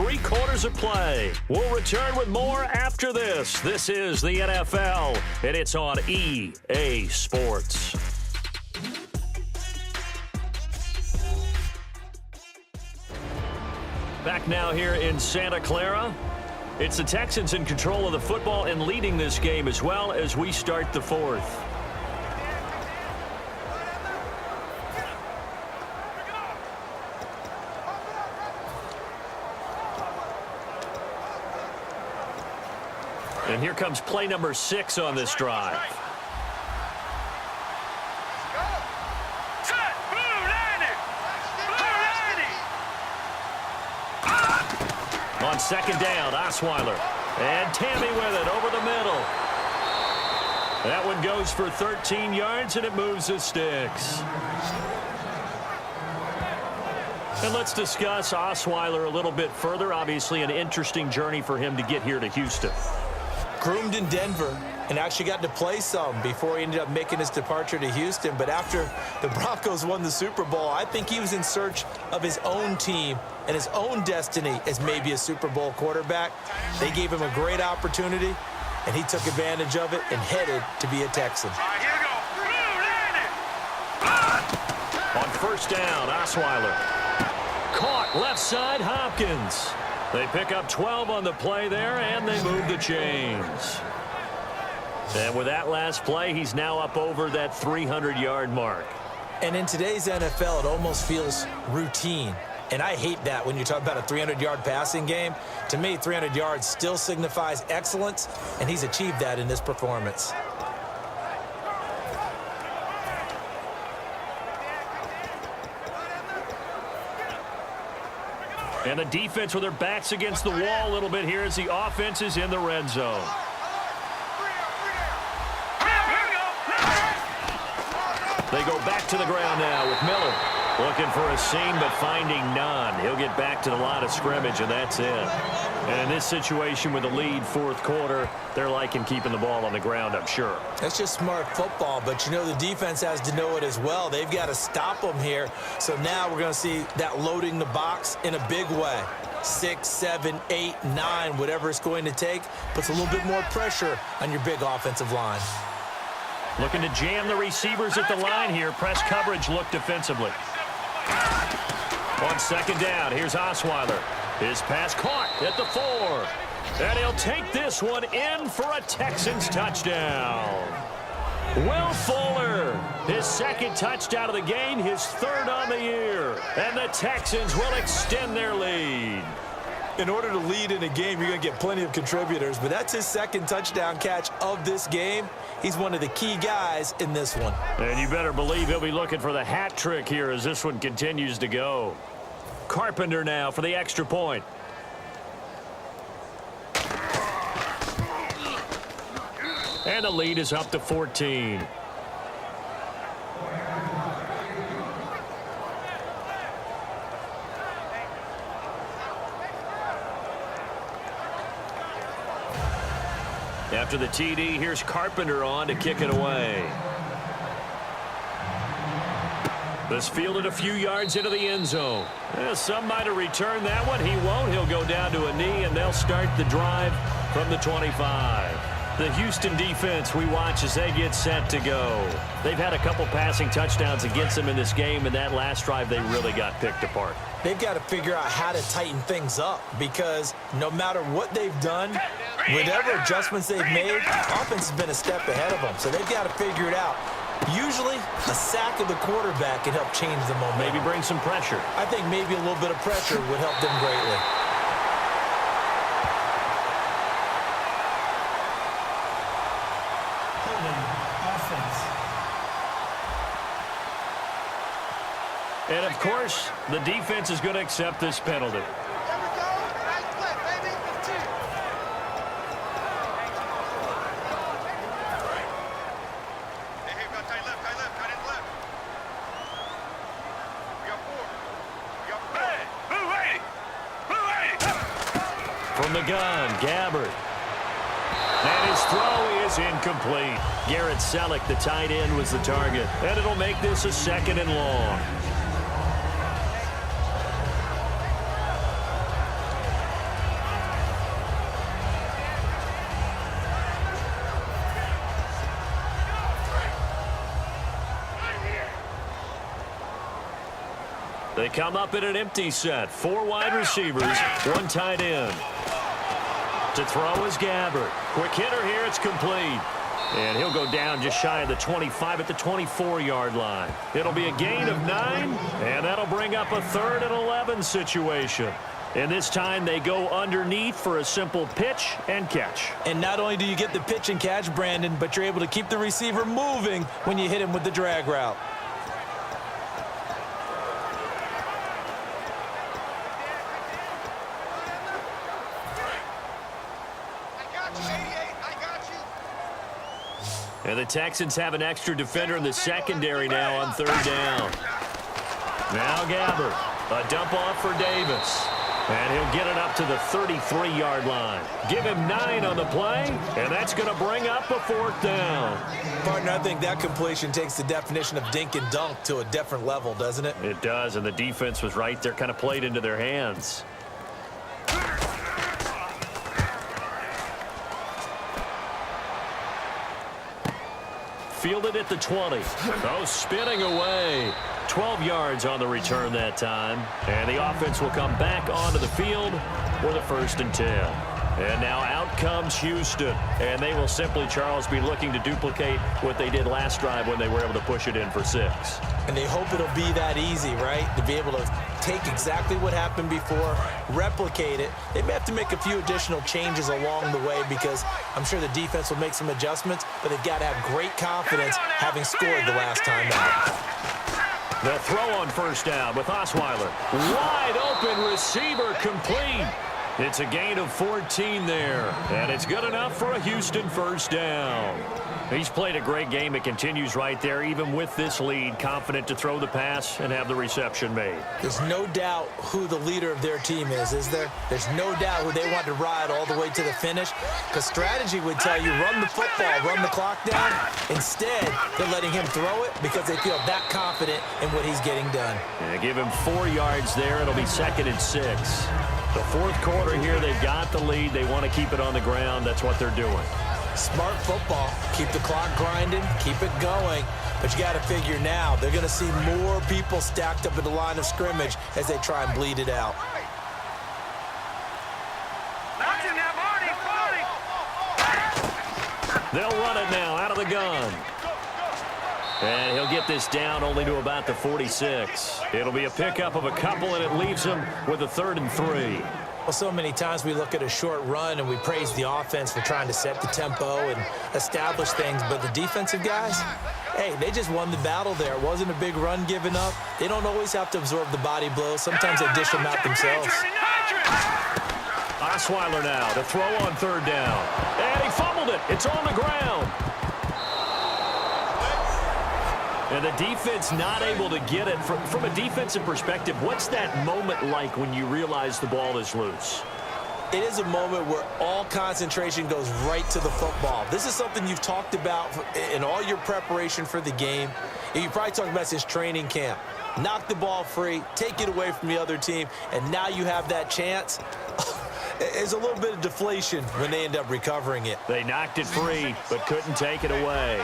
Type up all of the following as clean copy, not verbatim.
3 quarters of play. We'll return with more after this. This is the NFL, and it's on EA Sports. Back now here in Santa Clara. It's the Texans in control of the football and leading this game as well as we start the 4th. And here comes play number 6 on this drive. On second down, Osweiler. And Tammy with it over the middle. That one goes for 13 yards, and it moves the sticks. And let's discuss Osweiler a little bit further. Obviously, an interesting journey for him to get here to Houston. Groomed in Denver and actually got to play some before he ended up making his departure to Houston. But after the Broncos won the Super Bowl, I think he was in search of his own team and his own destiny as maybe a Super Bowl quarterback. They gave him a great opportunity, and he took advantage of it and headed to be a Texan. On first down, Osweiler. Caught left side, Hopkins. They pick up 12 on the play there, and they move the chains. And with that last play, he's now up over that 300-yard mark. And in today's NFL, it almost feels routine. And I hate that when you talk about a 300-yard passing game. To me, 300 yards still signifies excellence, and he's achieved that in this performance. And the defense with their backs against the wall a little bit here as the offense is in the red zone. They go back to the ground now with Miller. Looking for a seam, but finding none. He'll get back to the line of scrimmage, and that's it. And in this situation with the lead, 4th quarter, they're liking keeping the ball on the ground, I'm sure. That's just smart football, but you know the defense has to know it as well. They've got to stop them here. So now we're going to see that loading the box in a big way. 6, 7, 8, 9, whatever it's going to take, puts a little bit more pressure on your big offensive line. Looking to jam the receivers at the line here. Press coverage look defensively. On second down, here's Osweiler. His pass caught at the 4. And he'll take this one in for a Texans touchdown. Will Fuller, his 2nd touchdown of the game, his 3rd on the year. And the Texans will extend their lead. In order to lead in a game, you're going to get plenty of contributors, but that's his 2nd touchdown catch of this game. He's one of the key guys in this one. And you better believe he'll be looking for the hat trick here as this one continues to go. Carpenter now for the extra point. And the lead is up to 14. After the TD, here's Carpenter on to kick it away. This fielded a few yards into the end zone. Some might have returned that one. He won't. He'll go down to a knee, and they'll start the drive from the 25. The Houston defense we watch as they get set to go. They've had a couple passing touchdowns against them in this game, and that last drive they really got picked apart. They've got to figure out how to tighten things up because no matter what they've done, whatever adjustments they've made, offense has been a step ahead of them. So they've got to figure it out. Usually, a sack of the quarterback can help change the momentum. Maybe bring some pressure. I think maybe a little bit of pressure would help them greatly. And, of course, the defense is going to accept this penalty. From the gun, Gabbert. And his throw is incomplete. Garrett Selleck, the tight end, was the target. And it'll make this a 2nd and long. They come up in an empty set. 4 wide receivers, 1 tight end. To throw is Gabbert. Quick hitter here. It's complete. And he'll go down just shy of the 25 at the 24-yard line. It'll be a gain of 9, and that'll bring up a 3rd and 11 situation. And this time they go underneath for a simple pitch and catch. And not only do you get the pitch and catch, Brandon, but you're able to keep the receiver moving when you hit him with the drag route. And the Texans have an extra defender in the secondary now on 3rd down. Now Gabbert. A dump off for Davis. And he'll get it up to the 33-yard line. Give him 9 on the play, and that's going to bring up a 4th down. Partner, I think that completion takes the definition of dink and dunk to a different level, doesn't it? It does, and the defense was right there, kind of played into their hands. Fielded at the 20. Oh, spinning away. 12 yards on the return that time. And the offense will come back onto the field for the 1st and 10. And now out comes Houston. And they will simply, Charles, be looking to duplicate what they did last drive when they were able to push it in for 6. And they hope it'll be that easy, right? To be able to take exactly what happened before, replicate it. They may have to make a few additional changes along the way because I'm sure the defense will make some adjustments, but they've got to have great confidence having scored the last time out. The throw on 1st down with Osweiler. Wide open receiver complete. It's a gain of 14 there, and it's good enough for a Houston 1st down. He's played a great game. It continues right there, even with this lead, confident to throw the pass and have the reception made. There's no doubt who the leader of their team is there? There's no doubt who they want to ride all the way to the finish, because strategy would tell you run the football, run the clock down. Instead, they're letting him throw it because they feel that confident in what he's getting done. And give him 4 yards there. It'll be 2nd and 6. The 4th quarter here, they've got the lead. They want to keep it on the ground. That's what they're doing. Smart football. Keep the clock grinding. Keep it going. But you got to figure now, they're going to see more people stacked up at the line of scrimmage as they try and bleed it out. They'll run it now out of the gun. And he'll get this down only to about the 46. It'll be a pickup of a couple, and it leaves him with a 3rd and 3. Well, so many times we look at a short run and we praise the offense for trying to set the tempo and establish things, but the defensive guys, hey, they just won the battle there. It wasn't a big run given up. They don't always have to absorb the body blows. Sometimes they dish them out themselves. Osweiler now to throw on 3rd down. And he fumbled it. It's on the ground. And the defense not able to get it. From a defensive perspective, what's that moment like when you realize the ball is loose? It is a moment where all concentration goes right to the football. This is something you've talked about in all your preparation for the game. And you probably talked about since training camp. Knock the ball free, take it away from the other team, and now you have that chance. There's a little bit of deflation when they end up recovering it. They knocked it free, but couldn't take it away.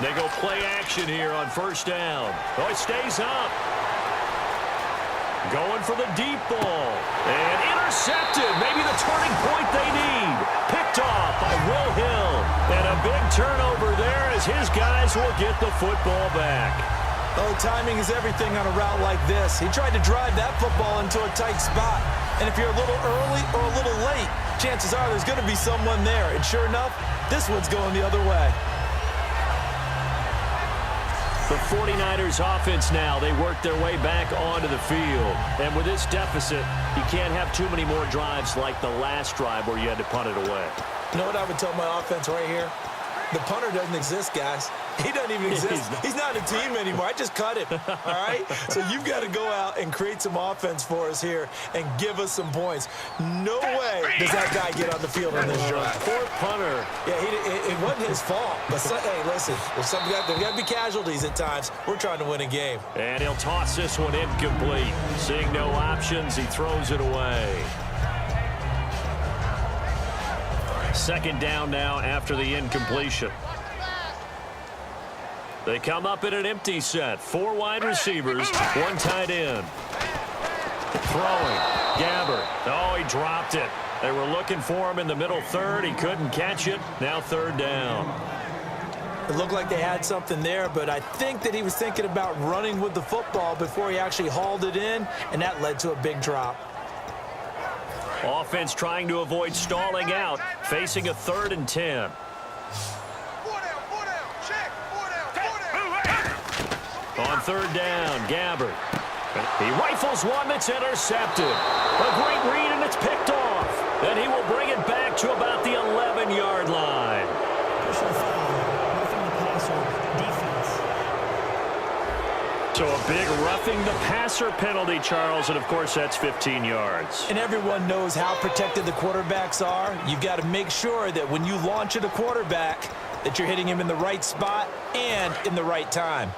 They go play action here on 1st down. Oh, he stays up. Going for the deep ball. And intercepted. Maybe the turning point they need. Picked off by Will Hill. And a big turnover there as his guys will get the football back. Oh, timing is everything on a route like this. He tried to drive that football into a tight spot. And if you're a little early or a little late, chances are there's going to be someone there. And sure enough, this one's going the other way. The 49ers offense now, they work their way back onto the field. And with this deficit, you can't have too many more drives like the last drive where you had to punt it away. You know what I would tell my offense right here? The punter doesn't exist, guys. He doesn't even exist. He's not a team anymore. I just cut him, all right? So you've got to go out and create some offense for us here and give us some points. No way does that guy get on the field on this drive. Poor punter. Yeah, it wasn't his fault. But, hey, listen, there's got to be casualties at times. We're trying to win a game. And he'll toss this one incomplete. Seeing no options, he throws it away. 2nd down now after the incompletion. They come up in an empty set. 4 wide receivers, 1 tight end. Throwing. Gabbert. Oh, he dropped it. They were looking for him in the middle third. He couldn't catch it. Now 3rd down. It looked like they had something there, but I think that he was thinking about running with the football before he actually hauled it in, and that led to a big drop. Offense trying to avoid stalling out, facing a 3rd and 10. On 3rd down, Gabbert. He rifles one that's intercepted. A great read, and it's picked off. And he will bring it back to about the 11-yard line. So a big roughing the passer penalty, Charles, and of course that's 15 yards. And everyone knows how protected the quarterbacks are. You've got to make sure that when you launch at a quarterback that you're hitting him in the right spot and in the right time.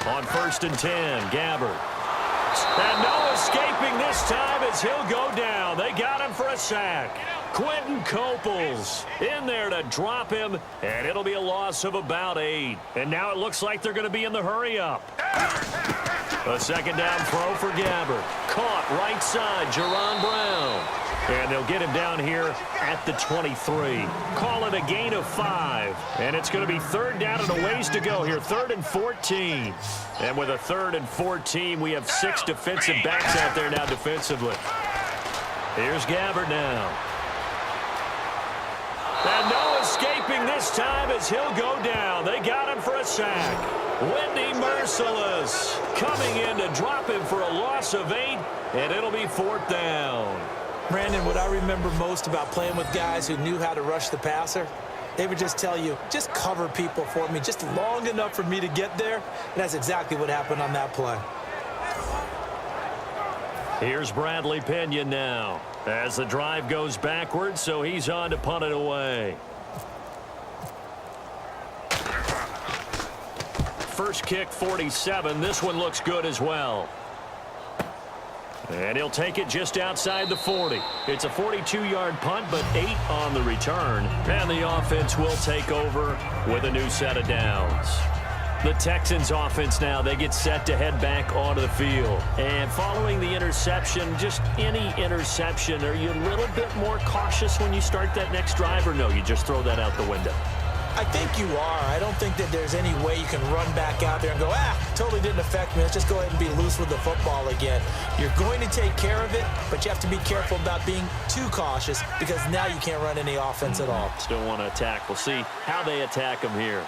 On 1st and 10, Gabbert. And no escaping this time as he'll go down. They got him for a sack. Quentin Coples in there to drop him, and it'll be a loss of about 8. And now it looks like they're going to be in the hurry-up. A 2nd down throw for Gabbert. Caught right side, Jerron Brown. And they'll get him down here at the 23. Call it a gain of 5. And it's going to be 3rd down and a ways to go here. 3rd and 14. And with a 3rd and 14, we have 6 defensive backs out there now defensively. Here's Gabbert now. And no escaping this time as he'll go down. They got him for a sack. Whitney Merciless coming in to drop him for a loss of 8, and it'll be 4th down. Brandon, what I remember most about playing with guys who knew how to rush the passer, they would just tell you, just cover people for me, just long enough for me to get there. And that's exactly what happened on that play. Here's Bradley Pinion now as the drive goes backwards, so he's on to punt it away. First kick, 47. This one looks good as well. And he'll take it just outside the 40. It's a 42-yard punt, but 8 on the return. And the offense will take over with a new set of downs. The Texans offense now, they get set to head back onto the field. And following the interception, just any interception, are you a little bit more cautious when you start that next drive, or no, you just throw that out the window? I think you are. I don't think that there's any way you can run back out there and go, totally didn't affect me. Let's just go ahead and be loose with the football again. You're going to take care of it, but you have to be careful about being too cautious because now you can't run any offense at all. Still want to attack. We'll see how they attack him here.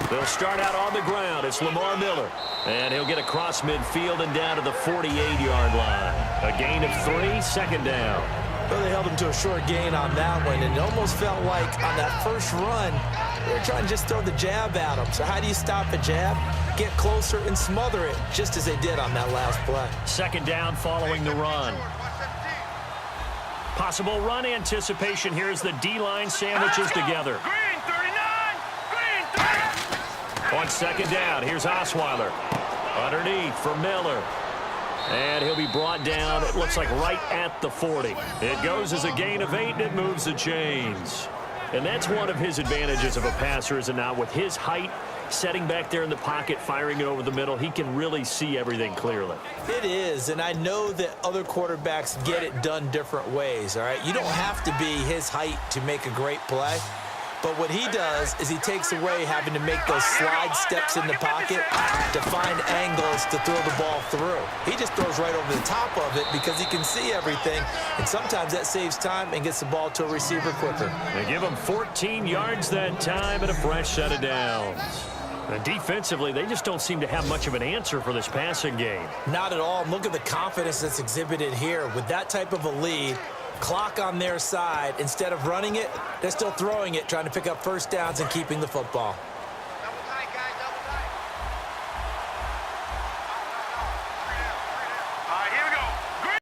They'll start out on the ground. It's Lamar Miller. And he'll get across midfield and down to the 48-yard line. A gain of 3, 2nd down. Well, they held him to a short gain on that one, and it almost felt like on that first run, they were trying to just throw the jab at him. So how do you stop a jab? Get closer and smother it, just as they did on that last play. 2nd down following the run. Possible run anticipation here as the D-line sandwiches together. On 2nd down, here's Osweiler. Underneath for Miller. And he'll be brought down, it looks like right at the 40. It goes as a gain of 8, and it moves the chains. And that's one of his advantages of a passer, is it not? With his height, setting back there in the pocket, firing it over the middle, he can really see everything clearly. It is, and I know that other quarterbacks get it done different ways, all right? You don't have to be his height to make a great play. But what he does is he takes away having to make those slide steps in the pocket to find angles to throw the ball through. He just throws right over the top of it because he can see everything, and sometimes that saves time and gets the ball to a receiver quicker. They give him 14 yards that time and a fresh set of downs. And defensively, they just don't seem to have much of an answer for this passing game. Not at all. Look at the confidence that's exhibited here. With that type of a lead, clock on their side, instead of running it, they're still throwing it, trying to pick up first downs and keeping the football.